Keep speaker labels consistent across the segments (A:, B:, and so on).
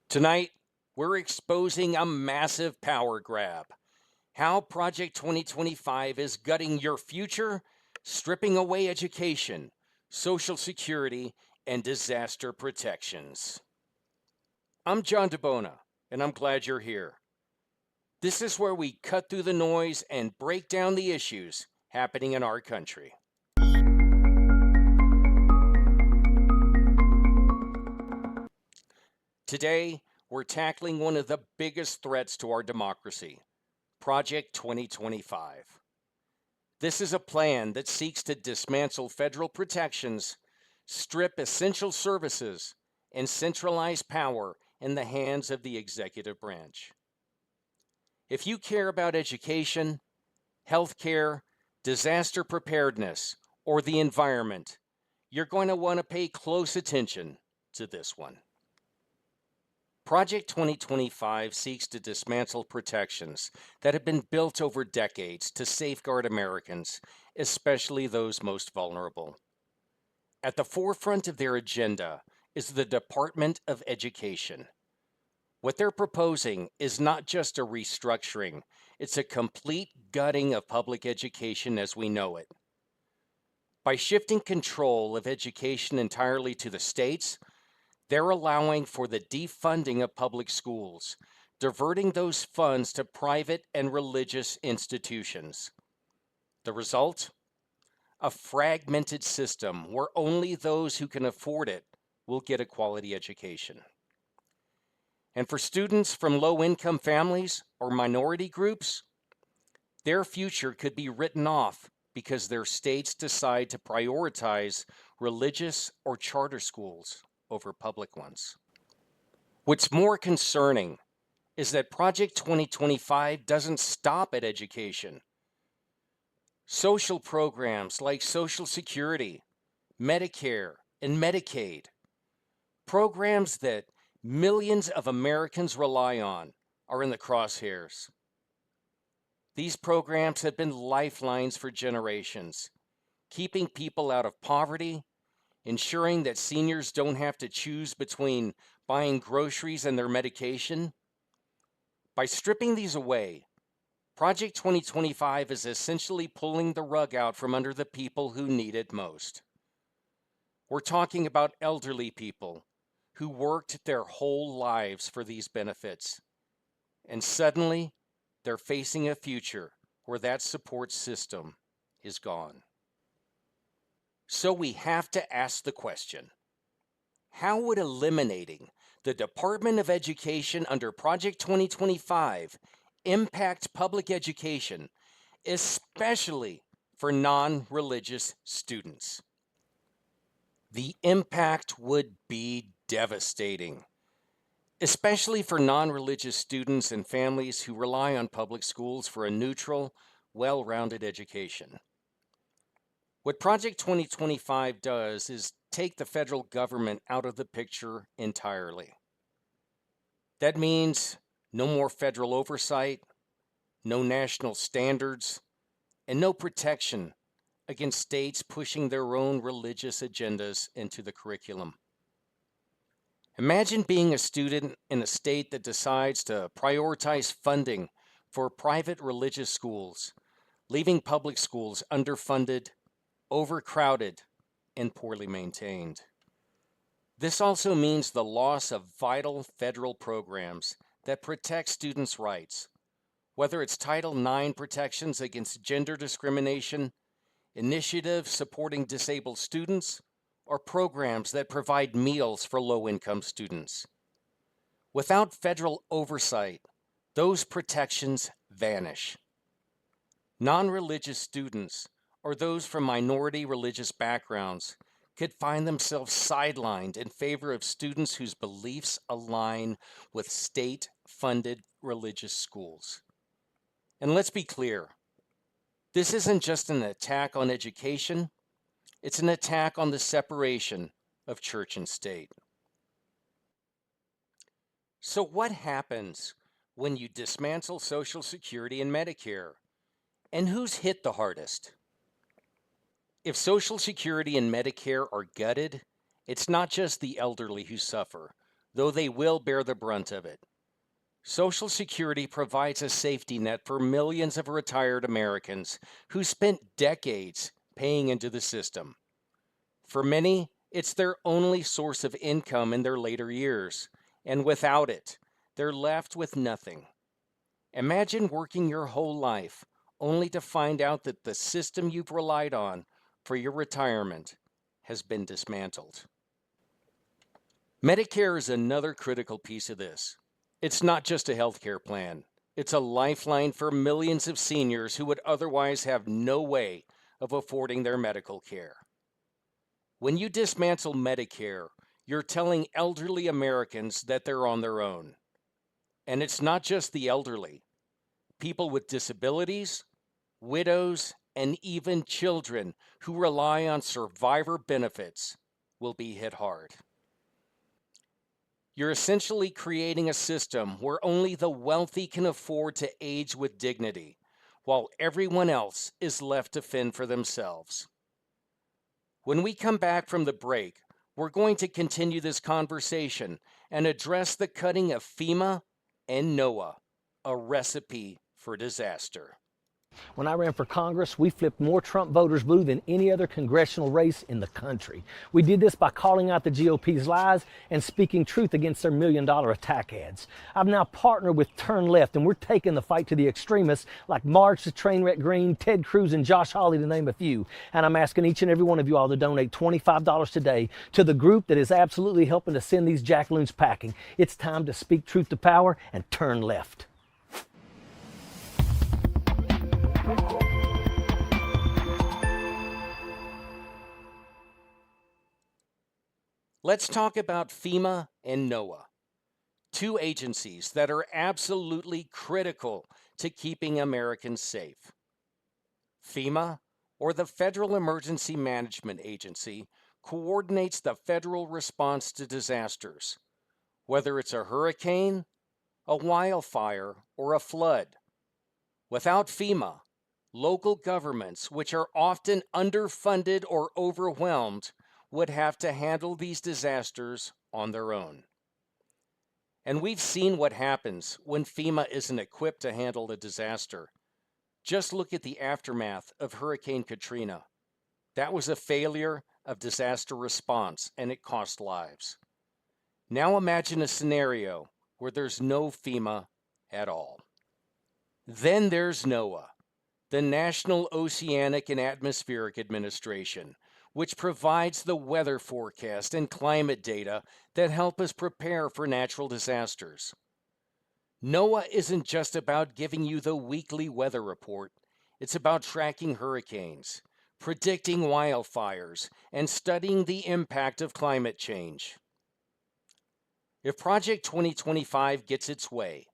A: Tonight, we're exposing a massive power grab. How Project 2025 is gutting your future, stripping away education, Social Security, and disaster protections. I'm John DeBona, and I'm glad you're here. This is where we cut through the noise and break down the issues happening in our country. Today, we're tackling one of the biggest threats to our democracy, Project 2025. This is a plan that seeks to dismantle federal protections, strip essential services, and centralize power in the hands of the executive branch. If you care about education, healthcare, disaster preparedness, or the environment, you're going to want to pay close attention to this one. Project 2025 seeks to dismantle protections that have been built over decades to safeguard Americans, especially those most vulnerable. At the forefront of their agenda is the Department of Education. What they're proposing is not just a restructuring, it's a complete gutting of public education as we know it. By shifting control of education entirely to the states, they're allowing for the defunding of public schools, diverting those funds to private and religious institutions. The result? A fragmented system where only those who can afford it will get a quality education. And for students from low-income families or minority groups, their future could be written off because their states decide to prioritize religious or charter schools over public ones. What's more concerning is that Project 2025 doesn't stop at education. Social programs like Social Security, Medicare, and Medicaid, programs that millions of Americans rely on, are in the crosshairs. These programs have been lifelines for generations, keeping people out of poverty, ensuring that seniors don't have to choose between buying groceries and their medication. By stripping these away, Project 2025 is essentially pulling the rug out from under the people who need it most. We're talking about elderly people who worked their whole lives for these benefits, and suddenly they're facing a future where that support system is gone. So we have to ask the question, how would eliminating the Department of Education under Project 2025 impact public education, especially for non-religious students? The impact would be devastating, especially for non-religious students and families who rely on public schools for a neutral, well-rounded education. What Project 2025 does is take the federal government out of the picture entirely. That means no more federal oversight, no national standards, and no protection against states pushing their own religious agendas into the curriculum. Imagine being a student in a state that decides to prioritize funding for private religious schools, leaving public schools underfunded, overcrowded, and poorly maintained. This also means the loss of vital federal programs that protect students' rights, whether it's Title IX protections against gender discrimination, initiatives supporting disabled students, or programs that provide meals for low-income students. Without federal oversight, those protections vanish. Non-religious students or those from minority religious backgrounds could find themselves sidelined in favor of students whose beliefs align with state-funded religious schools. And let's be clear, this isn't just an attack on education, it's an attack on the separation of church and state. So what happens when you dismantle Social Security and Medicare? And who's hit the hardest? If Social Security and Medicare are gutted, it's not just the elderly who suffer. though they will bear the brunt of it. Social Security provides a safety net for millions of retired Americans who spent decades paying into the system. For many, it's their only source of income in their later years, and without it, they're left with nothing. Imagine working your whole life only to find out that the system you've relied on for your retirement has been dismantled. Medicare is another critical piece of this. It's not just a healthcare plan. It's a lifeline for millions of seniors who would otherwise have no way of affording their medical care. When you dismantle Medicare, you're telling elderly Americans that they're on their own. And it's not just the elderly. People with disabilities, widows, and even children who rely on survivor benefits will be hit hard. You're essentially creating a system where only the wealthy can afford to age with dignity, while everyone else is left to fend for themselves. When we come back from the break, we're going to continue this conversation and address the cutting of FEMA and NOAA, a recipe for disaster.
B: When I ran for Congress, we flipped more Trump voters blue than any other congressional race in the country. We did this by calling out the GOP's lies and speaking truth against their $1 million attack ads. I've now partnered with Turn Left, and we're taking the fight to the extremists like Marge the Trainwreck Green, Ted Cruz, and Josh Hawley, to name a few. And I'm asking each and every one of you all to donate $25 today to the group that is absolutely helping to send these jackaloons packing. It's time to speak truth to power and turn left.
A: Let's talk about FEMA and NOAA, two agencies that are absolutely critical to keeping Americans safe. FEMA, or the Federal Emergency Management Agency, coordinates the federal response to disasters, whether it's a hurricane, a wildfire, or a flood. Without FEMA, local governments, which are often underfunded or overwhelmed, would have to handle these disasters on their own. And we've seen what happens when FEMA isn't equipped to handle a disaster. Just look at the aftermath of Hurricane Katrina. That was a failure of disaster response, and it cost lives. Now imagine a scenario where there's no FEMA at all. Then there's NOAA, the National Oceanic and Atmospheric Administration, which provides the weather forecast and climate data that help us prepare for natural disasters. NOAA isn't just about giving you the weekly weather report. It's about tracking hurricanes, predicting wildfires, and studying the impact of climate change. If Project 2025 gets its way,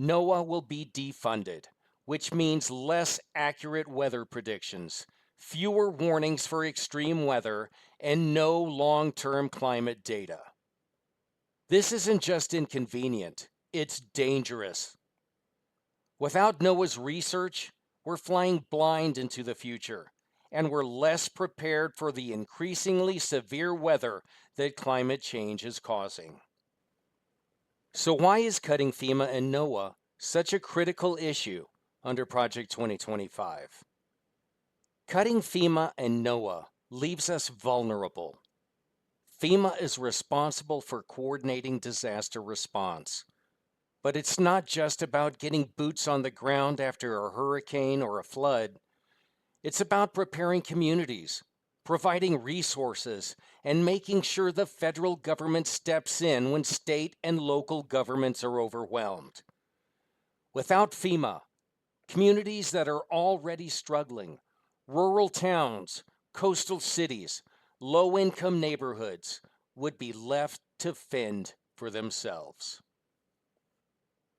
A: NOAA will be defunded, which means less accurate weather predictions, fewer warnings for extreme weather, and no long-term climate data. This isn't just inconvenient, it's dangerous. Without NOAA's research, we're flying blind into the future, and we're less prepared for the increasingly severe weather that climate change is causing. So why is cutting FEMA and NOAA such a critical issue under Project 2025? Cutting FEMA and NOAA leaves us vulnerable. FEMA is responsible for coordinating disaster response. But it's not just about getting boots on the ground after a hurricane or a flood. It's about preparing communities, providing resources, and making sure the federal government steps in when state and local governments are overwhelmed. Without FEMA, communities that are already struggling, rural towns, coastal cities, low-income neighborhoods would be left to fend for themselves.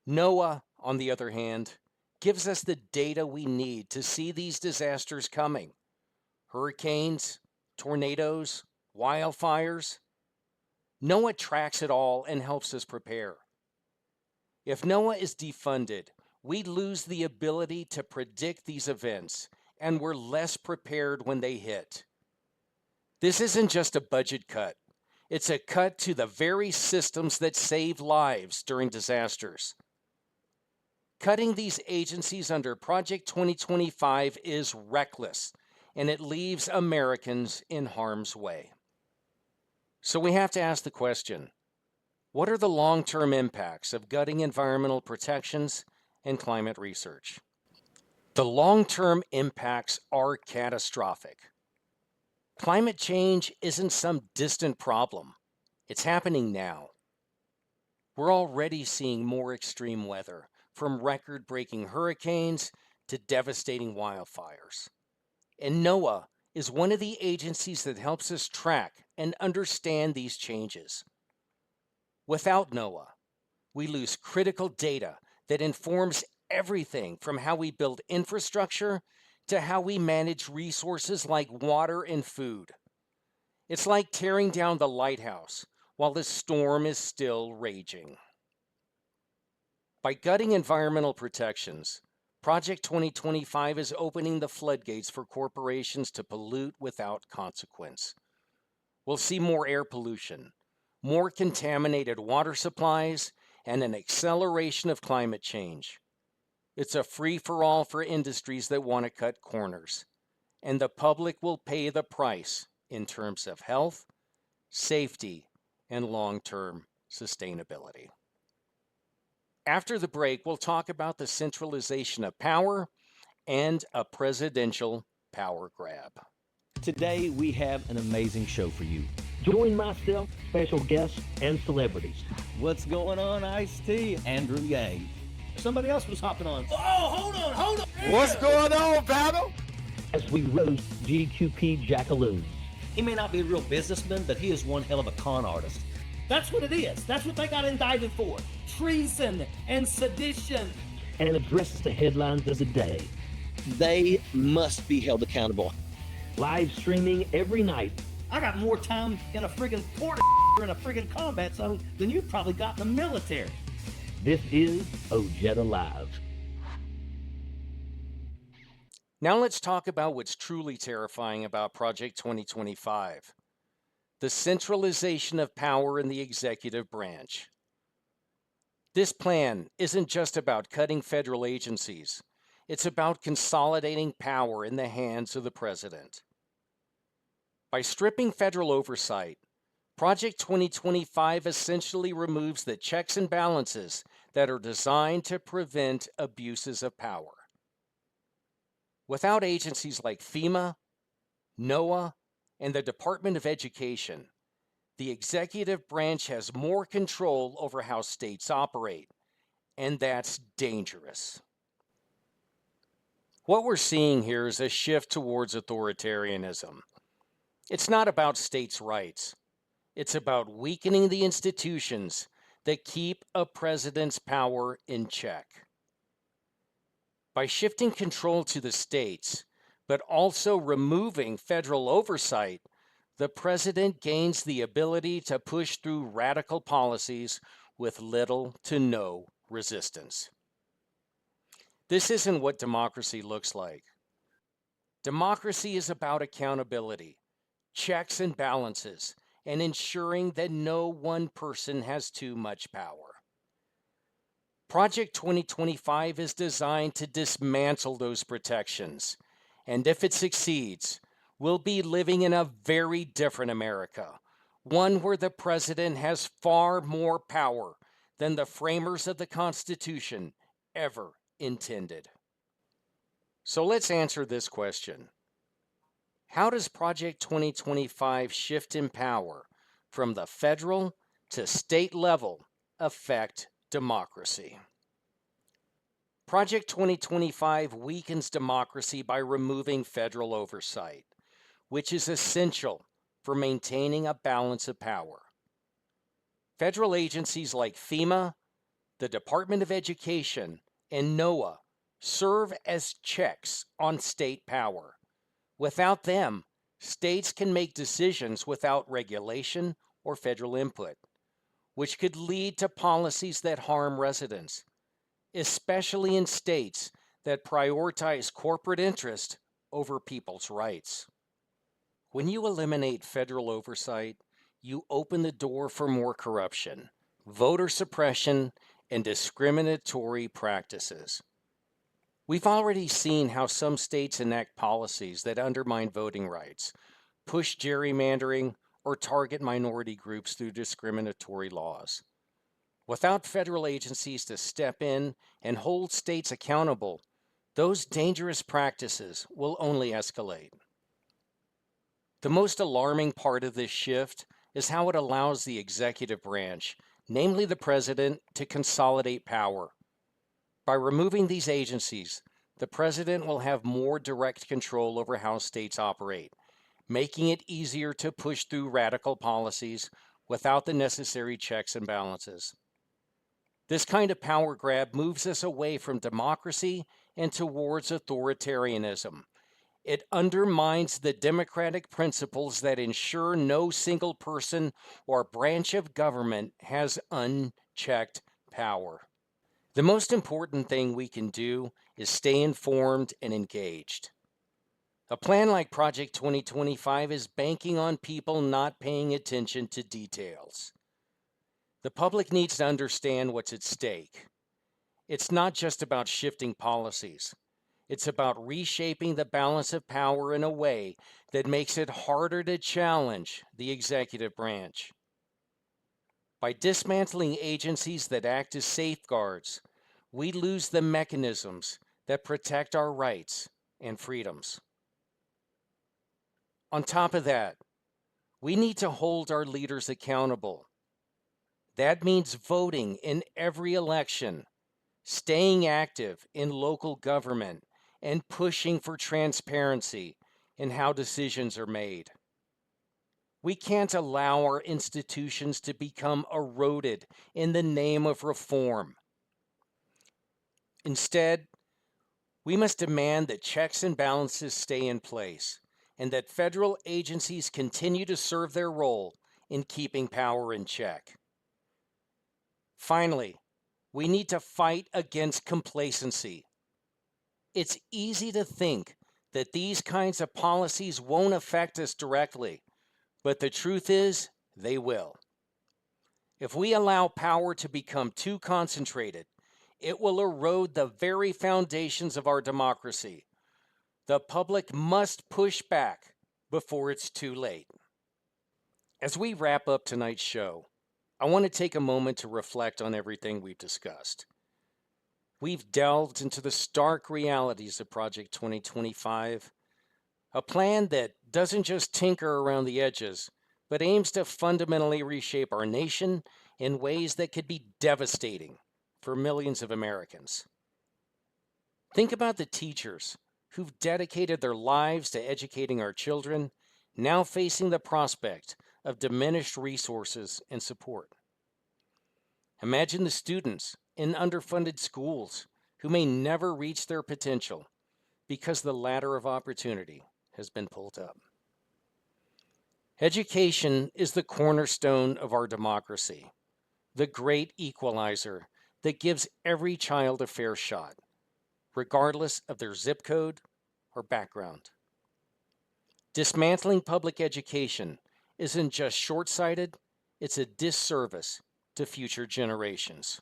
A: NOAA, on the other hand, gives us the data we need to see these disasters coming. Hurricanes, tornadoes, wildfires. NOAA tracks it all and helps us prepare. If NOAA is defunded, we lose the ability to predict these events, and we're less prepared when they hit. This isn't just a budget cut. It's a cut to the very systems that save lives during disasters. Cutting these agencies under Project 2025 is reckless, and it leaves Americans in harm's way. So we have to ask the question, what are the long-term impacts of gutting environmental protections and climate research? The long-term impacts are catastrophic. Climate change isn't some distant problem. It's happening now. We're already seeing more extreme weather, from record-breaking hurricanes to devastating wildfires. And NOAA is one of the agencies that helps us track and understand these changes. Without NOAA, we lose critical data that informs everything from how we build infrastructure to how we manage resources like water and food. It's like tearing down the lighthouse while the storm is still raging. By gutting environmental protections, Project 2025 is opening the floodgates for corporations to pollute without consequence. We'll see more air pollution, more contaminated water supplies, and an acceleration of climate change. It's a free-for-all for industries that want to cut corners, and the public will pay the price in terms of health, safety, and long-term sustainability. After the break, we'll talk about the centralization of power and a presidential power grab.
B: Today, we have an amazing show for you.
C: Join myself, special guests, and celebrities.
B: What's going on, Ice-T? Andrew Yang. Somebody else was hopping on.
D: Oh, hold on.
E: What's going on, battle?
C: As we roast GQP Jackaloons.
B: He may not be a real businessman, but he is one hell of a con artist.
D: That's what it is. That's what they got indicted for. Treason and sedition.
C: And addresses the headlines of the day.
F: They must be held accountable.
C: Live streaming every night.
D: I got more time in a friggin' port in a friggin' combat zone than you probably got in the military.
C: This is Ojeda Live.
A: Now let's talk about what's truly terrifying about Project 2025. The centralization of power in the executive branch. This plan isn't just about cutting federal agencies. It's about consolidating power in the hands of the president. By stripping federal oversight, Project 2025 essentially removes the checks and balances that are designed to prevent abuses of power. Without agencies like FEMA, NOAA, and the Department of Education, the executive branch has more control over how states operate, and that's dangerous. What we're seeing here is a shift towards authoritarianism. It's not about states' rights. It's about weakening the institutions that keep a president's power in check. By shifting control to the states, but also removing federal oversight, the president gains the ability to push through radical policies with little to no resistance. This isn't what democracy looks like. Democracy is about accountability, checks and balances, and ensuring that no one person has too much power. Project 2025 is designed to dismantle those protections, and if it succeeds, we'll be living in a very different America, one where the president has far more power than the framers of the Constitution ever intended. So let's answer this question. How does Project 2025 shift in power from the federal to state level affect democracy? Project 2025 weakens democracy by removing federal oversight, which is essential for maintaining a balance of power. Federal agencies like FEMA, the Department of Education, and NOAA serve as checks on state power. Without them, states can make decisions without regulation or federal input, which could lead to policies that harm residents, especially in states that prioritize corporate interest over people's rights. When you eliminate federal oversight, you open the door for more corruption, voter suppression, and discriminatory practices. We've already seen how some states enact policies that undermine voting rights, push gerrymandering, or target minority groups through discriminatory laws. Without federal agencies to step in and hold states accountable, those dangerous practices will only escalate. The most alarming part of this shift is how it allows the executive branch, namely the president, to consolidate power. By removing these agencies, the president will have more direct control over how states operate, making it easier to push through radical policies without the necessary checks and balances. This kind of power grab moves us away from democracy and towards authoritarianism. It undermines the democratic principles that ensure no single person or branch of government has unchecked power. The most important thing we can do is stay informed and engaged. A plan like Project 2025 is banking on people not paying attention to details. The public needs to understand what's at stake. It's not just about shifting policies. It's about reshaping the balance of power in a way that makes it harder to challenge the executive branch. By dismantling agencies that act as safeguards, we lose the mechanisms that protect our rights and freedoms. On top of that, we need to hold our leaders accountable. That means voting in every election, staying active in local government, and pushing for transparency in how decisions are made. We can't allow our institutions to become eroded in the name of reform. Instead, we must demand that checks and balances stay in place and that federal agencies continue to serve their role in keeping power in check. Finally, we need to fight against complacency. It's easy to think that these kinds of policies won't affect us directly, but the truth is, they will. If we allow power to become too concentrated, it will erode the very foundations of our democracy. The public must push back before it's too late. As we wrap up tonight's show, I want to take a moment to reflect on everything we've discussed. We've delved into the stark realities of Project 2025, a plan that doesn't just tinker around the edges, but aims to fundamentally reshape our nation in ways that could be devastating for millions of Americans. Think about the teachers who've dedicated their lives to educating our children, now facing the prospect of diminished resources and support. Imagine the students in underfunded schools who may never reach their potential because the ladder of opportunity has been pulled up. Education is the cornerstone of our democracy, the great equalizer that gives every child a fair shot, regardless of their zip code or background. Dismantling public education isn't just short-sighted, it's a disservice to future generations.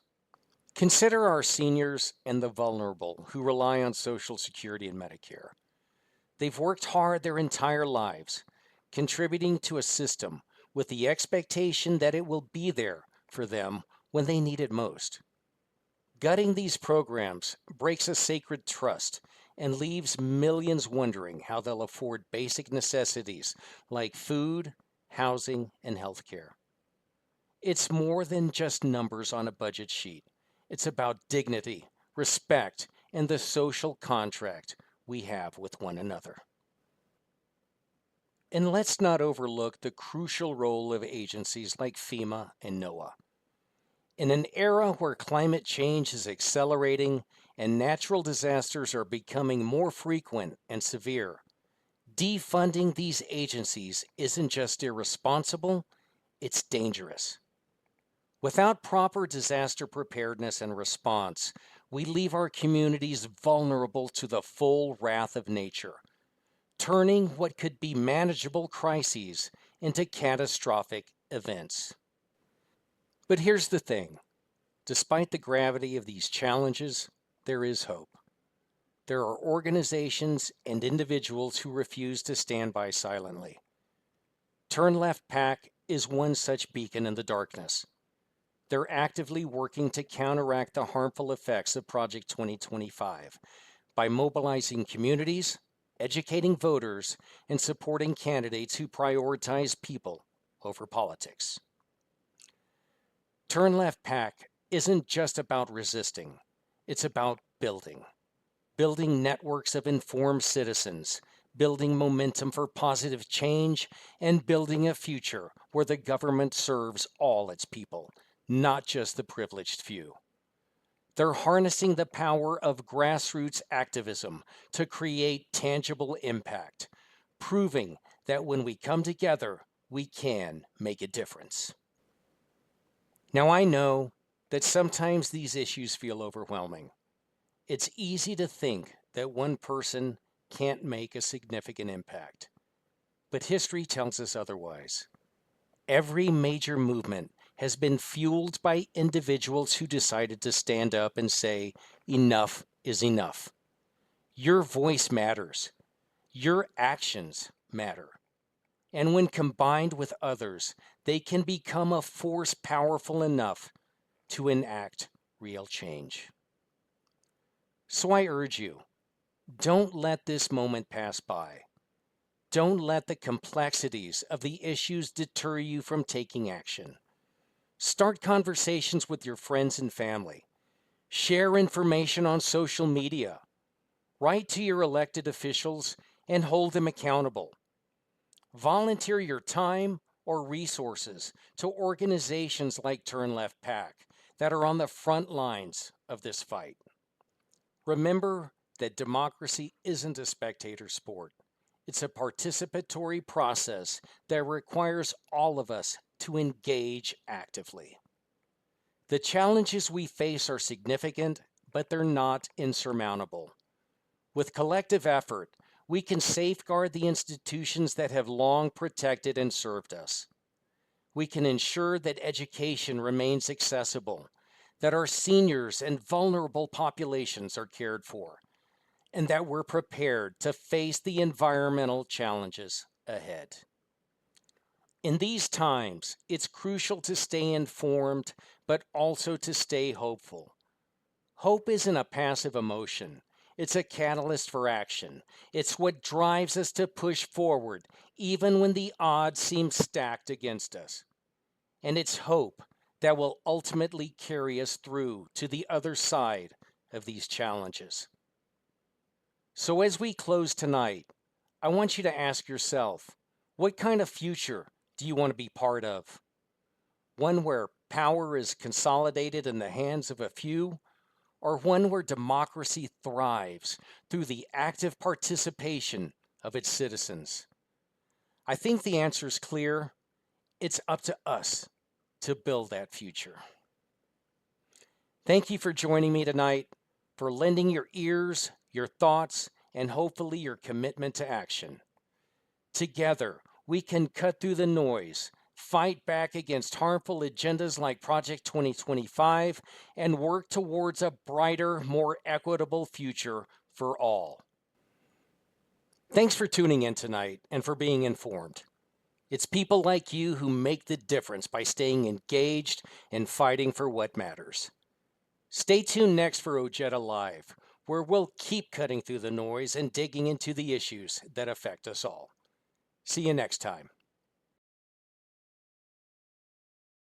A: Consider our seniors and the vulnerable who rely on Social Security and Medicare. They've worked hard their entire lives, contributing to a system with the expectation that it will be there for them when they need it most. Gutting these programs breaks a sacred trust and leaves millions wondering how they'll afford basic necessities like food, housing, and health care. It's more than just numbers on a budget sheet. It's about dignity, respect, and the social contract we have with one another. And let's not overlook the crucial role of agencies like FEMA and NOAA. In an era where climate change is accelerating and natural disasters are becoming more frequent and severe, defunding these agencies isn't just irresponsible, it's dangerous. Without proper disaster preparedness and response, we leave our communities vulnerable to the full wrath of nature, turning what could be manageable crises into catastrophic events. But here's the thing. Despite the gravity of these challenges, there is hope. There are organizations and individuals who refuse to stand by silently. Turn Left PAC is one such beacon in the darkness. They're actively working to counteract the harmful effects of Project 2025 by mobilizing communities, educating voters, and supporting candidates who prioritize people over politics. Turn Left PAC isn't just about resisting, it's about building. Building networks of informed citizens, building momentum for positive change, and building a future where the government serves all its people, not just the privileged few. They're harnessing the power of grassroots activism to create tangible impact, proving that when we come together, we can make a difference. Now, I know that sometimes these issues feel overwhelming. It's easy to think that one person can't make a significant impact. But history tells us otherwise. Every major movement has been fueled by individuals who decided to stand up and say, enough is enough. Your voice matters. Your actions matter. And when combined with others, they can become a force powerful enough to enact real change. So I urge you, don't let this moment pass by. Don't let the complexities of the issues deter you from taking action. Start conversations with your friends and family. Share information on social media. Write to your elected officials and hold them accountable. Volunteer your time or resources to organizations like Turn Left PAC that are on the front lines of this fight. Remember that democracy isn't a spectator sport. It's a participatory process that requires all of us to engage actively. The challenges we face are significant, but they're not insurmountable. With collective effort, we can safeguard the institutions that have long protected and served us. We can ensure that education remains accessible, that our seniors and vulnerable populations are cared for, and that we're prepared to face the environmental challenges ahead. In these times, it's crucial to stay informed, but also to stay hopeful. Hope isn't a passive emotion. It's a catalyst for action. It's what drives us to push forward, even when the odds seem stacked against us. And it's hope that will ultimately carry us through to the other side of these challenges. So as we close tonight, I want you to ask yourself, what kind of future do you want to be part of? One where power is consolidated in the hands of a few, or one where democracy thrives through the active participation of its citizens? I think the answer is clear. It's up to us to build that future. Thank you for joining me tonight, for lending your ears, your thoughts, and hopefully your commitment to action. Together, we can cut through the noise, fight back against harmful agendas like Project 2025, and work towards a brighter, more equitable future for all. Thanks for tuning in tonight and for being informed. It's people like you who make the difference by staying engaged and fighting for what matters. Stay tuned next for Ojeda Live, where we'll keep cutting through the noise and digging into the issues that affect us all. See you next time.